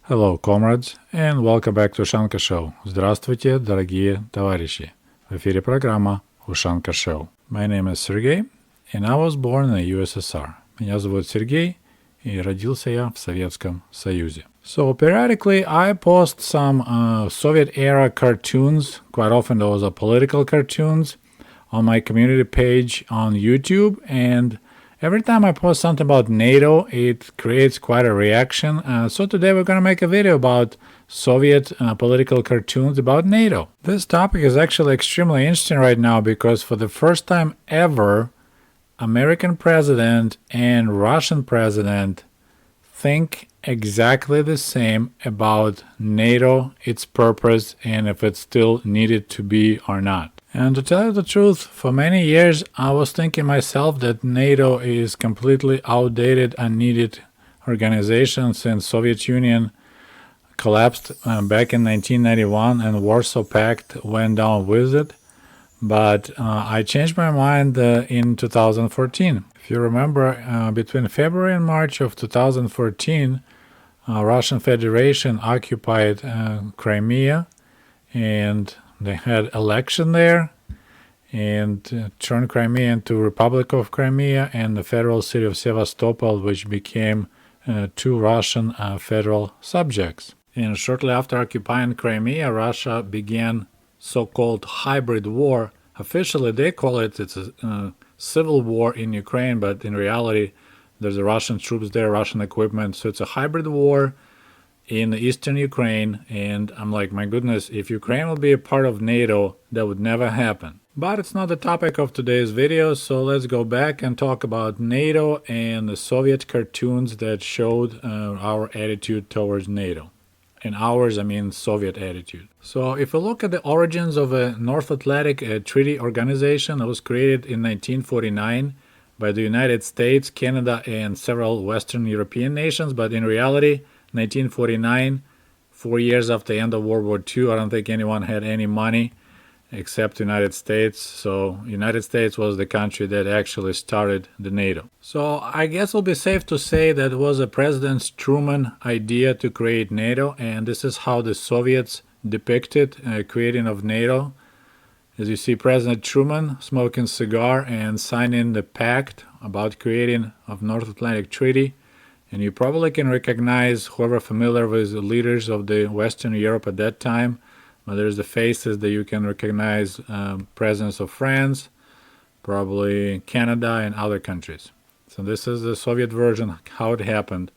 Hello, comrades, and welcome back to Ushanka Show. Здравствуйте, дорогие товарищи. В эфире программа Ushanka Show. My name is Sergey, and I was born in the USSR. Меня зовут Сергей, и родился я в Советском Союзе. So periodically I post some Soviet-era cartoons, quite often those are political cartoons, on my community page on YouTube, and every time I post something about NATO, it creates quite a reaction. So today we're going to make a video about Soviet political cartoons about NATO. This topic is actually extremely interesting right now because for the first time ever, American president and Russian president think exactly the same about NATO, its purpose, and if it's still needed to be or not. And to tell you the truth, for many years I was thinking myself that NATO is completely outdated, unneeded organization since Soviet Union collapsed back in 1991 and Warsaw Pact went down with it. But I changed my mind in 2014. If you remember, between February and March of 2014, Russian Federation occupied Crimea, and they had election there and turned Crimea into Republic of Crimea and the federal city of Sevastopol, which became two Russian federal subjects. And shortly after occupying Crimea, Russia began so-called hybrid war. Officially, they call it's a civil war in Ukraine, but in reality, there's Russian troops there, Russian equipment. So it's a hybrid war in eastern Ukraine, and I'm like, my goodness, if Ukraine will be a part of NATO, that would never happen. But it's not the topic of today's video, so let's go back and talk about NATO and the Soviet cartoons that showed our attitude towards NATO. In ours, I mean Soviet attitude. So if we look at the origins of a North Atlantic Treaty Organization that was created in 1949 by the United States, Canada, and several Western European nations, but in reality, 1949, 4 years after the end of World War II, I don't think anyone had any money except the United States. So United States was the country that actually started the NATO. So I guess it'll be safe to say that it was a President Truman idea to create NATO, and this is how the Soviets depicted creating of NATO. As you see, President Truman smoking cigar and signing the pact about creating of North Atlantic Treaty. And you probably can recognize whoever familiar with the leaders of the Western Europe at that time. Well, there's the faces that you can recognize, presidents of France, probably Canada and other countries. So this is the Soviet version, how it happened,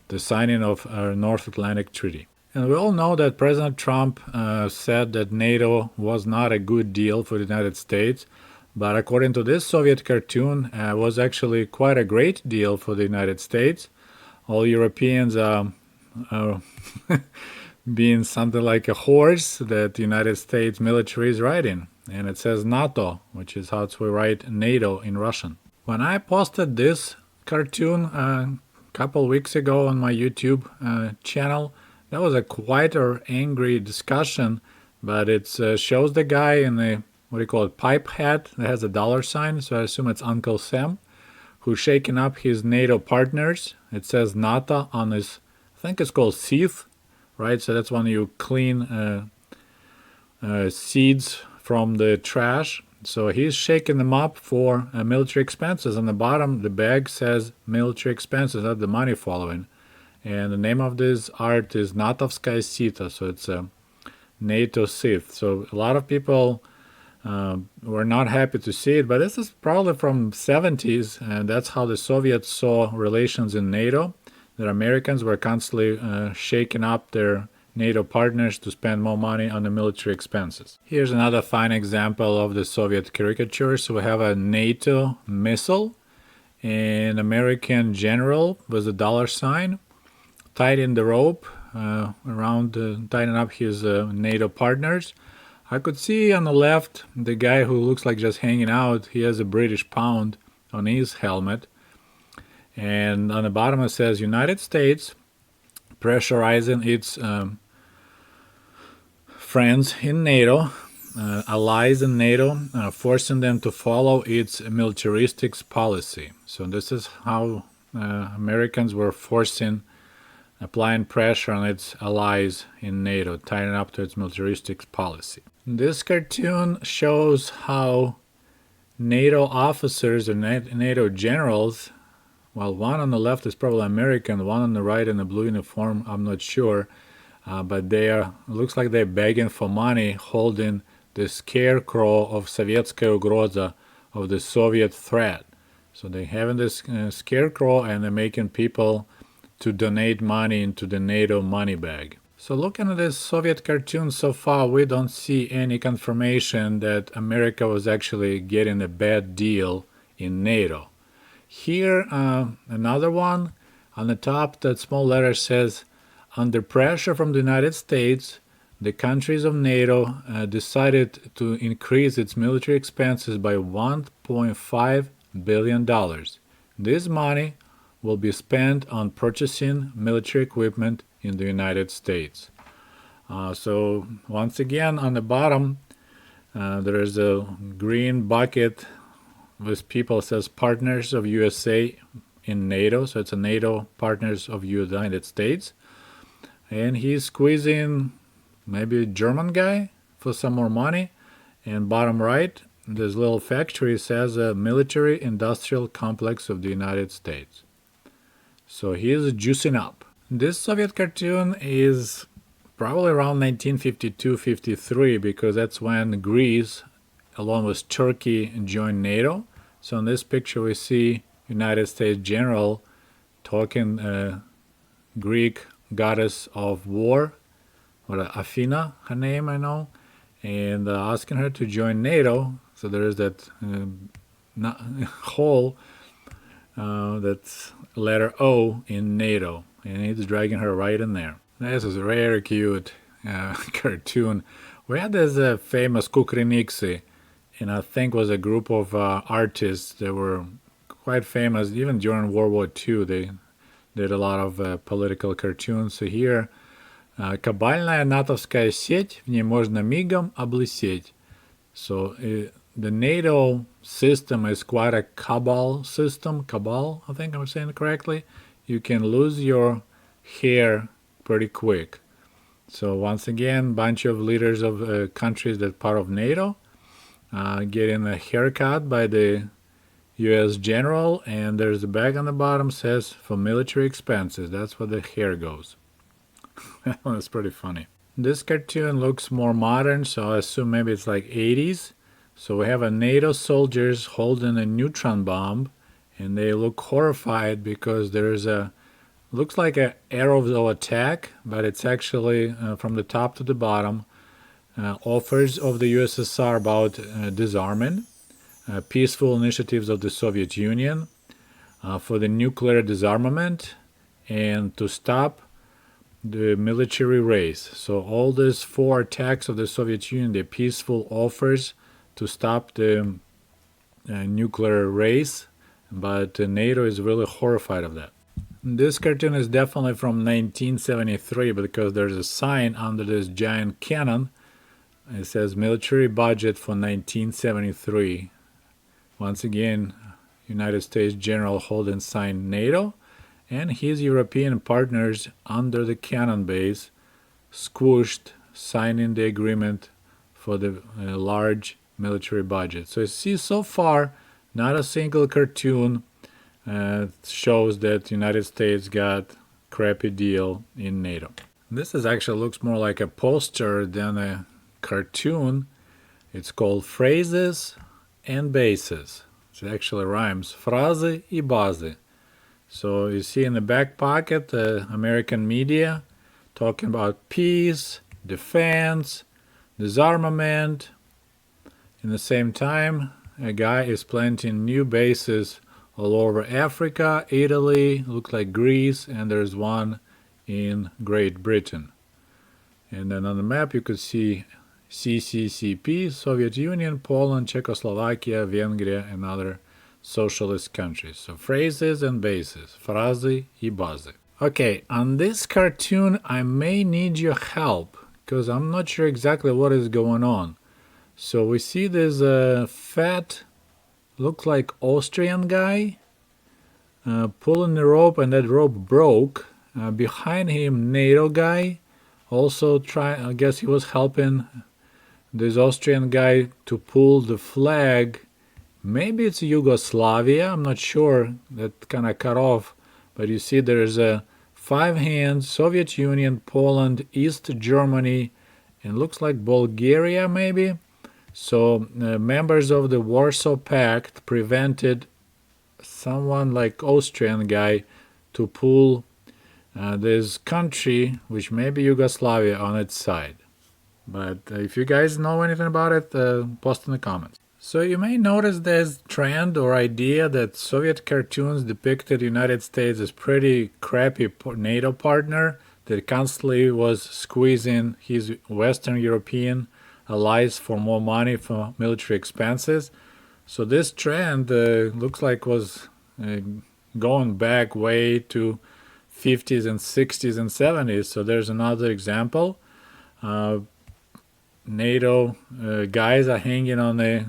the signing of our North Atlantic Treaty. And we all know that President Trump said that NATO was not a good deal for the United States, but according to this Soviet cartoon, it was actually quite a great deal for the United States. All Europeans being something like a horse that the United States military is riding. And it says NATO, which is how we write NATO in Russian. When I posted this cartoon a couple weeks ago on my YouTube channel, that was a quite an angry discussion, but it shows the guy in the, what do you call it, pipe hat that has a dollar sign, so I assume it's Uncle Sam, who's shaking up his NATO partners. It says NATO on his, I think it's called sieve, right? So that's when you clean seeds from the trash. So he's shaking them up for military expenses. On the bottom, the bag says military expenses, that's the money following. And the name of this art is Natovskaya Sita, so it's a NATO sieve. So a lot of people were not happy to see it, but this is probably from 70s, and that's how the Soviets saw relations in NATO. The Americans were constantly shaking up their NATO partners to spend more money on the military expenses. Here's another fine example of the Soviet caricature. So we have a NATO missile, an American general with a dollar sign, tied in the rope around, tying up his NATO partners. I could see on the left the guy who looks like just hanging out. He has a British pound on his helmet. And on the bottom it says United States pressurizing its friends in NATO, allies in NATO, forcing them to follow its militaristic policy. So this is how Americans were forcing applying pressure on its allies in NATO, tying up to its militaristic policy. This cartoon shows how NATO officers or NATO generals, well, one on the left is probably American, one on the right in the blue uniform, I'm not sure, but looks like they're begging for money, holding the scarecrow of Sovietskaya ugroza, of the Soviet threat. So they're having this scarecrow and they're making people to donate money into the NATO money bag. So looking at this Soviet cartoon so far, we don't see any confirmation that America was actually getting a bad deal in NATO. Here, another one. On the top, that small letter says, under pressure from the United States, the countries of NATO decided to increase its military expenses by $1.5 billion. This money will be spent on purchasing military equipment in the United States. So once again, on the bottom, there is a green bucket with people says partners of USA in NATO. So it's a NATO partners of United States. And he's squeezing maybe a German guy for some more money. And bottom right, this little factory says a military industrial complex of the United States. So he's juicing up. This Soviet cartoon is probably around 1952-53 because that's when Greece, along with Turkey, joined NATO. So in this picture we see United States general talking Greek goddess of war, or Athena, her name I know, and asking her to join NATO. So there is that hole, that's letter O in NATO, and he's dragging her right in there. This is a very cute cartoon. We had this famous Kukriniksi, and I think was a group of artists that were quite famous even during World War II. They did a lot of political cartoons. So here, кабальная натовская сеть, в ней можно мигом облысеть. So the NATO system is quite a cabal system. Cabal, I think I'm saying it correctly. You can lose your hair pretty quick. So once again, bunch of leaders of countries that are part of NATO getting a haircut by the U.S. general, and there's a bag on the bottom says for military expenses. That's where the hair goes. That one is pretty funny. This cartoon looks more modern, so I assume maybe it's like 80s. So we have a NATO soldiers holding a neutron bomb, and they look horrified because there's looks like an arrow of attack, but it's actually from the top to the bottom, offers of the USSR about disarmament, peaceful initiatives of the Soviet Union for the nuclear disarmament, and to stop the military race. So all these 4 attacks of the Soviet Union, they're peaceful offers to stop the nuclear race, but NATO is really horrified of that. This cartoon is definitely from 1973 because there's a sign under this giant cannon. It says military budget for 1973. Once again, United States General Holden signed NATO, and his European partners under the cannon base squished, signing the agreement for the large military budget. So you see so far, not a single cartoon shows that the United States got crappy deal in NATO. This actually looks more like a poster than a cartoon. It's called Phrases and Bases. It actually rhymes. Фразы и базы. So you see in the back pocket the American media talking about peace, defense, disarmament. In the same time, a guy is planting new bases all over Africa, Italy, looks like Greece, and there's one in Great Britain. And then on the map you could see CCCP, Soviet Union, Poland, Czechoslovakia, Vengria, and other socialist countries. So phrases and bases, фразы и базы. Okay, on this cartoon I may need your help because I'm not sure exactly what is going on. So we see this fat, looks like Austrian guy pulling the rope, and that rope broke, Behind him, NATO guy. Also I guess he was helping this Austrian guy to pull the flag. Maybe it's Yugoslavia, I'm not sure. That kind of cut off. But you see there's a 5 hands, Soviet Union, Poland, East Germany, and looks like Bulgaria maybe. So members of the Warsaw Pact prevented someone like Austrian guy to pull this country, which may be Yugoslavia, on its side. But if you guys know anything about it, post in the comments. So you may notice there's trend or idea that Soviet cartoons depicted United States as pretty crappy NATO partner that constantly was squeezing his Western European allies for more money for military expenses. So this trend looks like was going back way to 50s and 60s and 70s. So there's another example. NATO guys are hanging on a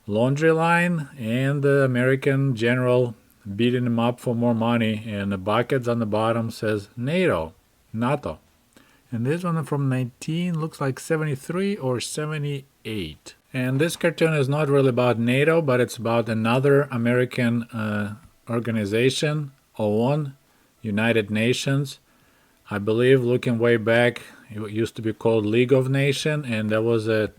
laundry line, and the American general beating them up for more money, and the buckets on the bottom says NATO. And this one from looks like 73 or 78. And this cartoon is not really about NATO, but it's about another American organization, OON, United Nations. I believe, looking way back, it used to be called League of Nations, and there was I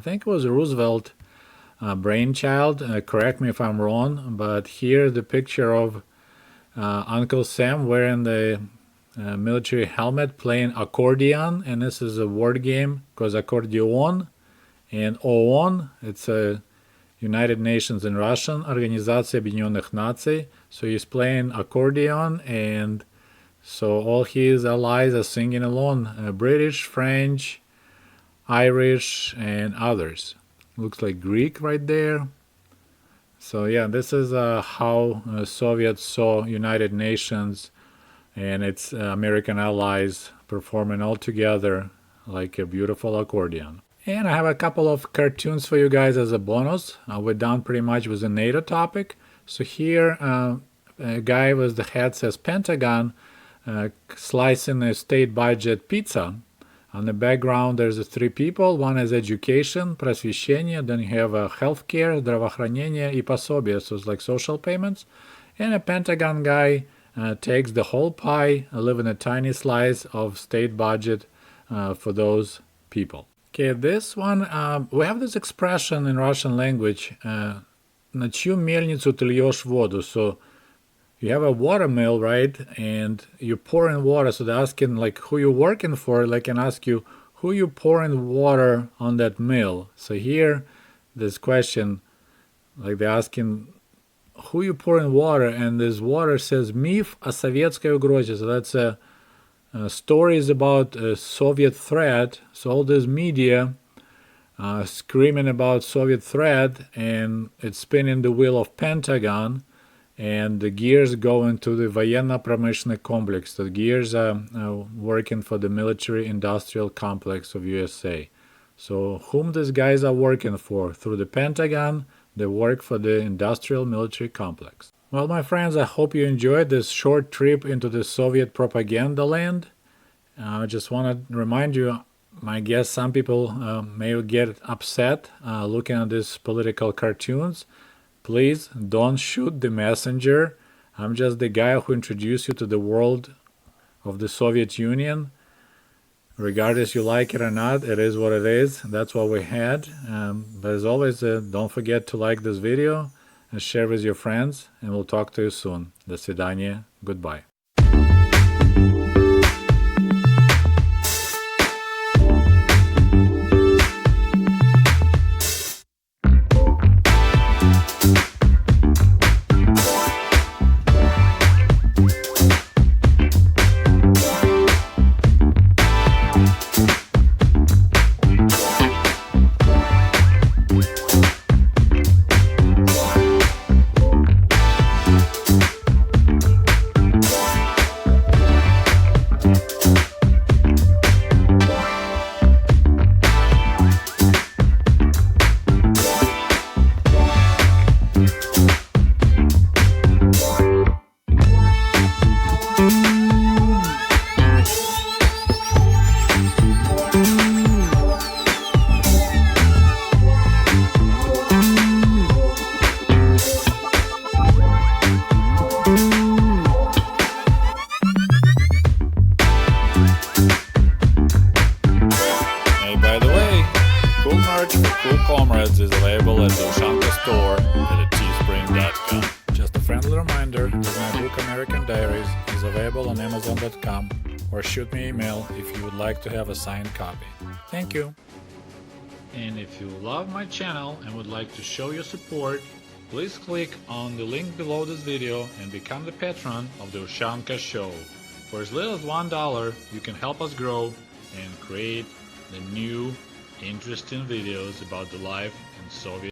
think it was a Roosevelt brainchild. Correct me if I'm wrong, but here the picture of Uncle Sam wearing the military helmet playing accordion, and this is a word game because accordion and OON, it's a United Nations in Russian, Организация Объединенных Наций. So he's playing accordion, and so all his allies are singing along, British, French, Irish, and others. Looks like Greek right there. So yeah, this is how Soviets saw United Nations and its American allies performing all together like a beautiful accordion. And I have a couple of cartoons for you guys as a bonus. We're done pretty much with the NATO topic. So here, a guy with the head says Pentagon slicing a state budget pizza. On the background, there's 3 people. One is education, просвещение. Then you have healthcare, здравоохранение, и пособие. So it's like social payments. And a Pentagon guy takes the whole pie, leaving a tiny slice of state budget for those people. Okay, this one, we have this expression in Russian language, на чью мельницу ты льешь воду? So you have a water mill, right? And you pour in water. So they're asking like who you're working for. They can ask you who you pouring water on that mill. So here, this question, like they're asking who you pouring water, and this water says миф о советской угрозе. So that's stories about a Soviet threat. So all this media screaming about Soviet threat, and it's spinning the wheel of Pentagon. And the gears go into the военно-промышленный complex. The gears are working for the military-industrial complex of USA. So whom these guys are working for? Through the Pentagon, they work for the industrial military complex. Well, my friends, I hope you enjoyed this short trip into the Soviet propaganda land. I just want to remind you, I guess some people may get upset looking at these political cartoons. Please don't shoot the messenger. I'm just the guy who introduced you to the world of the Soviet Union. Regardless you like it or not, it is what it is. That's what we had. But as always, don't forget to like this video and share with your friends. And we'll talk to you soon. До свидания. Goodbye. USSR.com. Just a friendly reminder that my book American Diaries is available on Amazon.com, or shoot me an email if you would like to have a signed copy. Thank you. And if you love my channel and would like to show your support, please click on the link below this video and become the patron of the Ushanka Show. For as little as $1, you can help us grow and create the new, interesting videos about the life in Soviet